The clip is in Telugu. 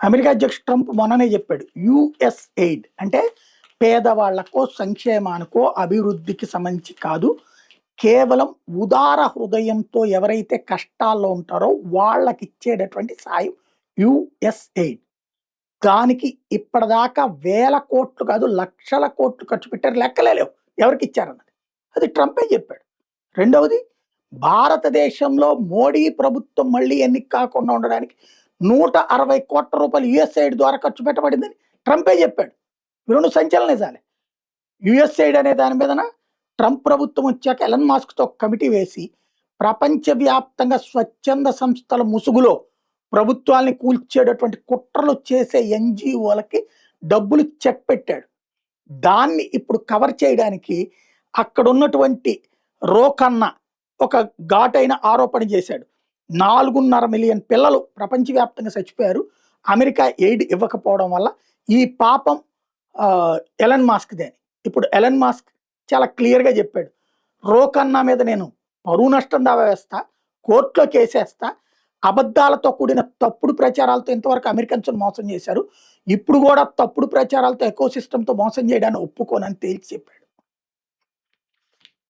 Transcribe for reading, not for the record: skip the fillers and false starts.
అమెరికా అధ్యక్షుడు ట్రంప్ మొన్ననే చెప్పాడు, యుఎస్ ఎయిడ్ అంటే పేదవాళ్లకో సంక్షేమానికో అభివృద్ధికి సంబంధించి కాదు, కేవలం ఉదార హృదయంతో ఎవరైతే కష్టాల్లో ఉంటారో వాళ్ళకి ఇచ్చేటటువంటి సాయం యుఎస్ ఎయిడ్. దానికి ఇప్పటిదాకా వేల కోట్లు కాదు లక్షల కోట్లు ఖర్చు పెట్టారు, లెక్కలే లేవు ఎవరికి ఇచ్చారన్నది. అది ట్రంపే చెప్పాడు. రెండవది, భారతదేశంలో మోడీ ప్రభుత్వం మళ్ళీ ఎన్నిక కాకుండా ఉండడానికి 160 కోట్ల రూపాయలు యుఎస్ఐడి ద్వారా ఖర్చు పెట్టబడిందని ట్రంపే చెప్పాడు. ఈ రెండు సంచలన నిజాలే. యుఎస్ఐడి అనే దాని మీదన ట్రంప్ ప్రభుత్వం వచ్చాక ఎలన్ మాస్క్తో కమిటీ వేసి ప్రపంచవ్యాప్తంగా స్వచ్ఛంద సంస్థల ముసుగులో ప్రభుత్వాల్ని కూల్చేటటువంటి కుట్రలు చేసే ఎన్జిఓలకి డబ్బులు చెక్ పెట్టాడు. దాన్ని ఇప్పుడు కవర్ చేయడానికి అక్కడ ఉన్నటువంటి రోకన్న ఒక ఘాటైన ఆరోపణ చేశాడు. 4.5 మిలియన్ పిల్లలు ప్రపంచవ్యాప్తంగా చచ్చిపోయారు అమెరికా ఎయిడ్ ఇవ్వకపోవడం వల్ల. ఈ పాపం ఎలన్ మాస్క్దే. ఇప్పుడు ఎలన్ మాస్క్ చాలా క్లియర్గా చెప్పాడు, రోకన్నా మీద నేను పరువు నష్టం దావా వేస్తా, కోర్టులో కేసేస్తా, అబద్ధాలతో కూడిన తప్పుడు ప్రచారాలతో ఇంతవరకు అమెరికన్స్ మోసం చేశారు, ఇప్పుడు కూడా తప్పుడు ప్రచారాలతో ఎకోసిస్టంతో మోసం చేయడాన్ని ఒప్పుకోనని తేల్చి చెప్పాడు.